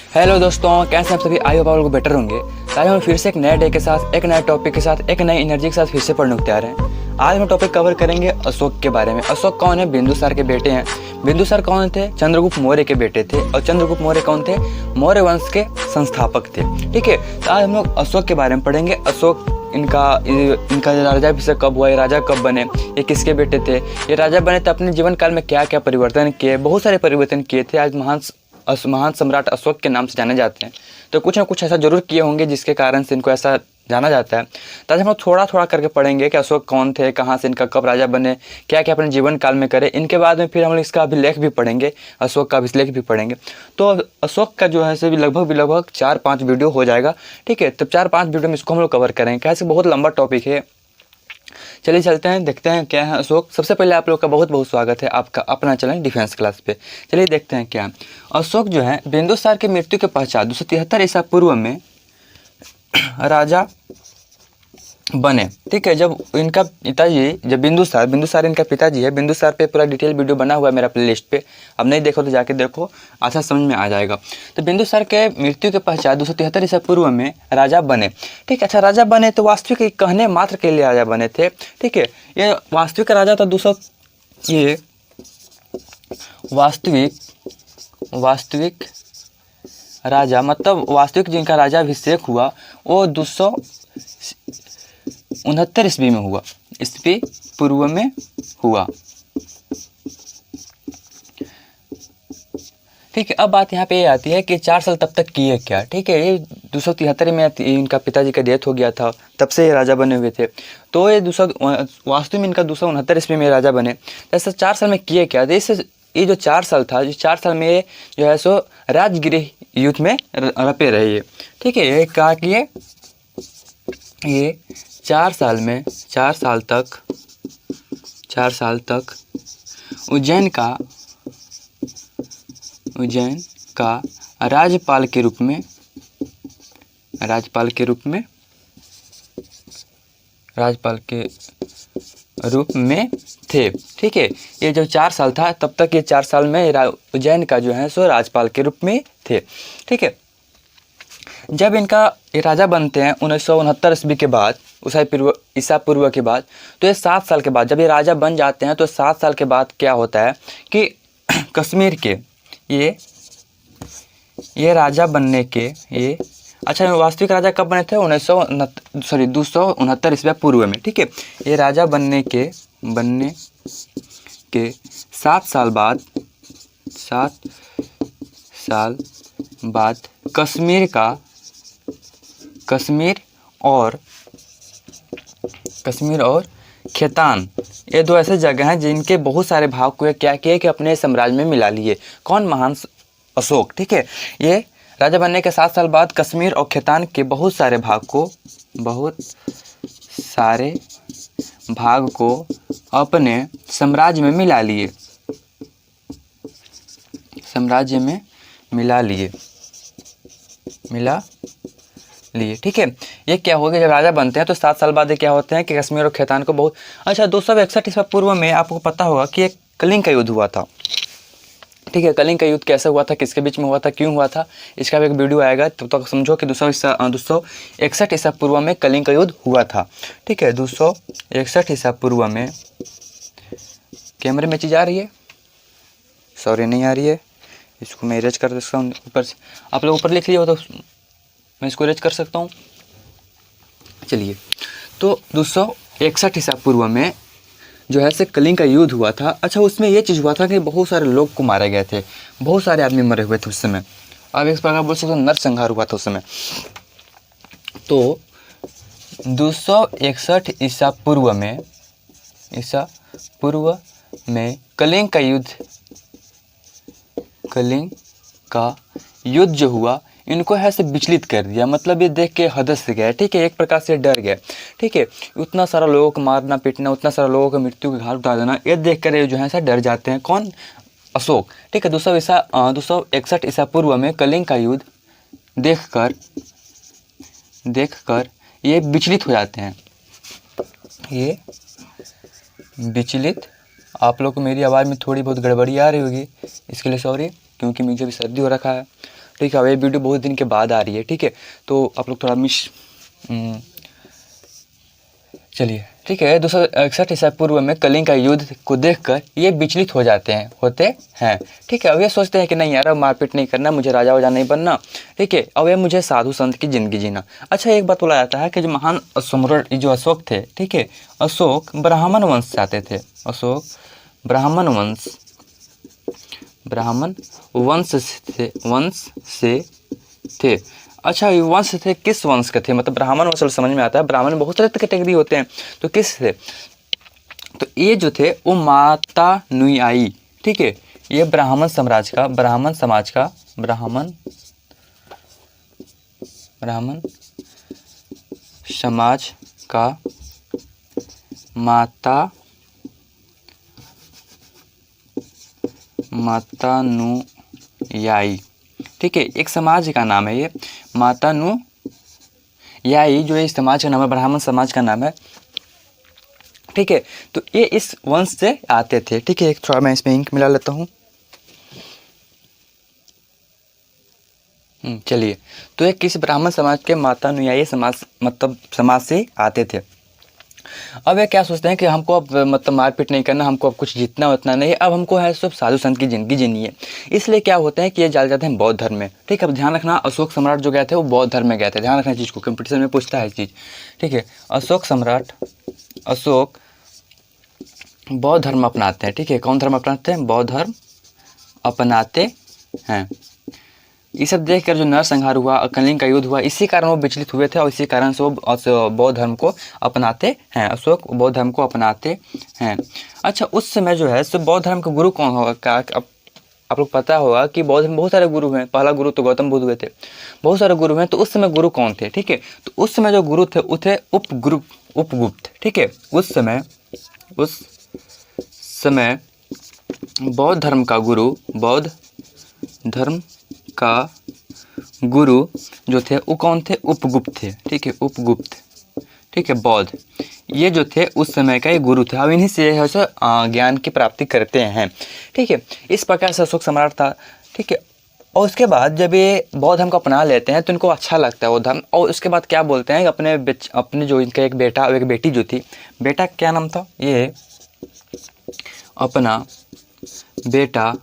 Hello दोस्तों, कैसे आप सभी? आई होप आप लोग बेटर होंगे। आज हम फिर से एक नए डे के साथ, एक नए टॉपिक के साथ, एक नई एनर्जी के साथ फिर से पढ़ने को तैयार हैं। आज हम टॉपिक कवर करेंगे अशोक के बारे में। अशोक कौन है? बिंदुसार के बेटे हैं। बिंदुसार कौन थे? चंद्रगुप्त मौर्य के बेटे थे। और चंद्रगुप्त मौर्य कौन थे? मौर्य वंश के संस्थापक थे। ठीक है, तो आज हम लोग अशोक के बारे में पढ़ेंगे। अशोक इनका राजाभिषेक कब हुआ, ये राजा कब बने, ये किसके बेटे थे, ये राजा बने तो अपने जीवन काल में क्या क्या परिवर्तन किए, बहुत सारे परिवर्तन किए थे। आज महान सम्राट अशोक के नाम से जाने जाते हैं। तो कुछ ना कुछ ऐसा जरूर किए होंगे जिसके कारण से इनको ऐसा जाना जाता है। तो आज हम लोग थोड़ा थोड़ा करके पढ़ेंगे कि अशोक कौन थे, कहाँ से इनका कब राजा बने, क्या क्या अपने जीवन काल में करे। इनके बाद में फिर हम लोग इसका अभिलेख भी पढ़ेंगे, अशोक का अभिलेख भी पढ़ेंगे। तो अशोक का जो है से भी लगभग 4-5 वीडियो हो जाएगा। ठीक है, तो 4-5 वीडियो में इसको हम लोग कवर करेंगे। कैसे बहुत लंबा टॉपिक है। चलिए चलते हैं, देखते हैं क्या है अशोक। सबसे पहले आप लोग का बहुत बहुत स्वागत है आपका अपना चैनल डिफेंस क्लास पे। चलिए देखते हैं क्या है। अशोक जो है बिंदुसार की मृत्यु के पश्चात 273 ईसा पूर्व में राजा बने। ठीक है, जब इनका पिताजी, जब बिंदुसार इनका पिताजी है। बिंदुसार पे पूरा डिटेल वीडियो बना हुआ है मेरा प्लेलिस्ट पे, अब नहीं देखो तो जाके देखो, अच्छा समझ में आ जाएगा। तो बिंदुसार के मृत्यु के पश्चात 273 ईसा पूर्व में राजा बने। ठीक है, अच्छा राजा बने तो वास्तविक कहने मात्र के लिए राजा बने थे। ठीक है, ये वास्तविक राजा था 200, ये वास्तविक राजा मतलब वास्तविक जिनका राजाभिषेक हुआ वो 269 ईस्वी में हुआ, ईस्वी पूर्व में हुआ। ठीक है, अब बात यहाँ पे आती है कि 4 साल तब तक किए क्या। ठीक है, ये 273 में इनका पिताजी का डेथ हो गया था, तब से ये राजा बने हुए थे। तो ये वास्तव में इनका 269 ईस्वी में राजा बने। जैसे 4 साल में किए क्या, ये जो 4 साल था, जो 4 साल में ये जो है सो राजगृह युद्ध में रपे रहे ये। ठीक है, ये कहा कि ये 4 साल तक उज्जैन का राज्यपाल के रूप में थे। ठीक है, ये जो 4 साल था तब तक ये 4 साल में उज्जैन का जो है सो राज्यपाल के रूप में थे। ठीक है, जब इनका ये राजा बनते हैं 1969 ईस्वी के बाद, ईसा पूर्व के बाद, तो ये 7 साल के बाद जब ये राजा बन जाते हैं तो 7 साल के बाद क्या होता है कि कश्मीर के ये राजा बनने के ये, अच्छा वास्तविक राजा कब बने थे? 269 ईस्वी पूर्व में। ठीक है, ये राजा बनने के 7 साल बाद कश्मीर और खेतान, ये 2 ऐसे जगह हैं जिनके बहुत सारे भाग को क्या किए कि अपने साम्राज्य में मिला लिए। कौन? महान अशोक। ठीक है, ये राजा बनने के 7 साल बाद कश्मीर और खेतान के बहुत सारे भाग को अपने साम्राज्य में मिला लिए। ठीक है, ये क्या हो गया, जब राजा बनते हैं तो 7 साल बाद क्या होते हैं कि कश्मीर और खेतान को बहुत, अच्छा 261 ईसा पूर्व में आपको पता होगा कि एक कलिंग का युद्ध हुआ था। ठीक है, कलिंग का युद्ध कैसे हुआ था, किसके बीच में हुआ था, क्यों हुआ था, इसका भी एक वीडियो आएगा। तो समझो कि 261 ईसा पूर्व में कलिंग का युद्ध हुआ था। ठीक है, 261 ईसा पूर्व में, कैमरे में चीज़ आ रही है? सॉरी नहीं आ रही है, इसको मैं इरेज कर सकता हूँ ऊपर से। आप लोग ऊपर लिख लिए हो तो मैं इसको इरेज कर सकता हूँ। चलिए, तो 261 ईसा पूर्व में जो है से कलिंग का युद्ध हुआ था। अच्छा, उसमें ये चीज़ हुआ था कि बहुत सारे लोग को मारे गए थे, बहुत सारे आदमी मरे हुए थे उस समय। अब इस प्रकार बोल सकते हो नरसंहार हुआ था उस समय। तो 261 ईसा पूर्व में कलिंग का युद्ध जो हुआ, इनको है से विचलित कर दिया। मतलब ये देख के हदस से गए। ठीक है, एक प्रकार से डर गए। ठीक है, उतना सारा लोगों को मारना पीटना, उतना सारा लोगों को मृत्यु के घाट उतार देना, ये देख कर ये जो है डर जाते हैं। कौन? अशोक। ठीक है, 261 ईसा पूर्व में कलिंग का युद्ध देखकर ये विचलित हो जाते हैं। ये विचलित, आप लोग को मेरी आवाज़ में थोड़ी बहुत गड़बड़ी आ रही होगी, इसके लिए सॉरी, क्योंकि मुझे भी सर्दी हो रखा है। ठीक है। अब ये वीडियो बहुत दिन के बाद आ रही है, ठीक है, तो आप लोग थोड़ा चलिए, ठीक है। 261 ईसा पूर्व में कलिंग का युद्ध को देखकर ये विचलित हो जाते हैं, होते हैं, ठीक है। अब ये सोचते हैं कि नहीं यार, अब मारपीट नहीं करना, मुझे राजा वाजा नहीं बनना, ठीक है। अब ये मुझे साधु संत की ज़िंदगी जीना। अच्छा, एक बात बोला जाता है कि जो महान सम्राट जो अशोक थे, ठीक है, अशोक ब्राह्मण वंश से आते थे। अशोक ब्राह्मण वंश से थे। अच्छा, ये वंश थे, किस वंश के थे? मतलब ब्राह्मण वंश समझ में आता है, ब्राह्मण में बहुत सारे कैटेगरी होते हैं, तो किस थे? तो ये जो थे वो माता नुयाई, ठीक है, ये ब्राह्मण समाज का माता नुयाई, ठीक है, एक समाज का नाम है ये माता नुयाई, जो इस समाज का नाम है, ब्राह्मण समाज का नाम है, ठीक है। तो ये इस वंश से आते थे, ठीक है। एक थोड़ा मैं इसमें इंक मिला लेता हूँ। चलिए, तो ये किस ब्राह्मण समाज के माता नुयाई समाज से आते थे। अब ये क्या सोचते हैं कि हमको अब मतलब मारपीट नहीं करना, हमको अब कुछ जीतना उतना नहीं, अब हमको है सब साधु संत की ज़िंदगी जीनी है। इसलिए क्या होता है कि ये चले जाते हैं बौद्ध धर्म में, ठीक है। अब ध्यान रखना, अशोक सम्राट जो गए थे वो बौद्ध धर्म में गए थे, ध्यान रखना चीज़ को, कंपटीशन में पूछता है इस चीज़, ठीक है। अशोक बौद्ध धर्म अपनाते हैं, ठीक है। कौन धर्म अपनाते हैं? बौद्ध धर्म अपनाते हैं। ये सब देख कर जो नरसंहार हुआ, कलिंग का युद्ध हुआ, इसी कारण वो विचलित हुए थे और इसी कारण से वो बौद्ध धर्म को अपनाते हैं। अशोक बौद्ध धर्म को अपनाते हैं। अच्छा, उस समय जो है सो बौद्ध धर्म का गुरु कौन होगा? आप लोग पता होगा कि बौद्ध धर्म में बहुत सारे गुरु हैं। पहला गुरु तो गौतम बुद्ध हुए थे, बहुत सारे गुरु हैं। तो उस समय गुरु कौन थे? ठीक है, तो उस समय जो गुरु थे वो थे उपगुप्त, ठीक है। उस समय बौद्ध धर्म का गुरु जो थे वो कौन थे? उपगुप्त थे, ठीक है, उपगुप्त, ठीक है। बौद्ध ये जो थे उस समय का ये गुरु थे। अब इन्हीं से है ज्ञान की प्राप्ति करते हैं, ठीक है। इस प्रकार से अशोक सम्राट था, ठीक है। और उसके बाद जब ये बौद्ध धर्म को अपना लेते हैं तो इनको अच्छा लगता है वो धर्म। और उसके बाद क्या बोलते हैं, अपने जो इनका एक बेटा और एक बेटी जो थी, बेटा क्या नाम था? ये अपना बेटा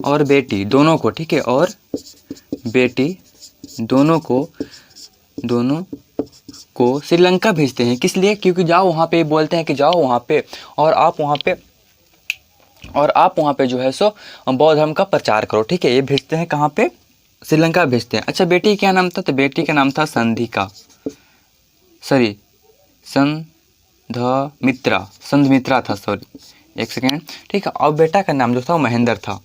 और बेटी दोनों को, ठीक है, और बेटी दोनों को श्रीलंका भेजते हैं। किस लिए? क्योंकि जाओ वहाँ पे, बोलते हैं कि जाओ वहाँ पे और आप वहाँ पे जो है सो बौद्ध धर्म का प्रचार करो, ठीक है। ये भेजते हैं कहाँ पे? श्रीलंका भेजते हैं। अच्छा, बेटी क्या नाम था? तो बेटी का नाम था संधमित्रा था, सॉरी, एक सेकेंड, ठीक है। और बेटा का नाम जो था वो महेंद्र था।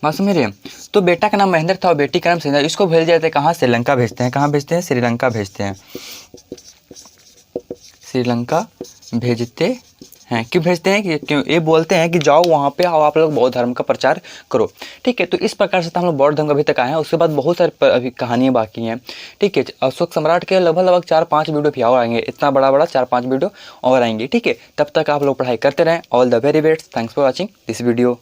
बात समझ रहे हैं? तो बेटा का नाम महेंद्र था और बेटी का नाम संध्या। इसको भेज जाते हैं कहाँ? श्रीलंका भेजते हैं। कहाँ भेजते हैं? श्रीलंका भेजते हैं। श्रीलंका भेजते हैं। क्यों भेजते हैं? कि क्यों? ये बोलते हैं कि जाओ वहाँ पे और आप लोग बौद्ध धर्म का प्रचार करो, ठीक है। तो इस प्रकार से हम लोग बौद्ध धर्म अभी तक आए हैं। उसके बाद बहुत सारी अभी कहानियाँ बाकी हैं, ठीक है। अशोक सम्राट के लगभग 4-5 वीडियो भी और आएंगे, इतना बड़ा 4-5 वीडियो और आएंगे, ठीक है। तब तक आप लोग पढ़ाई करते रहें। All the very best, thanks for watching this video.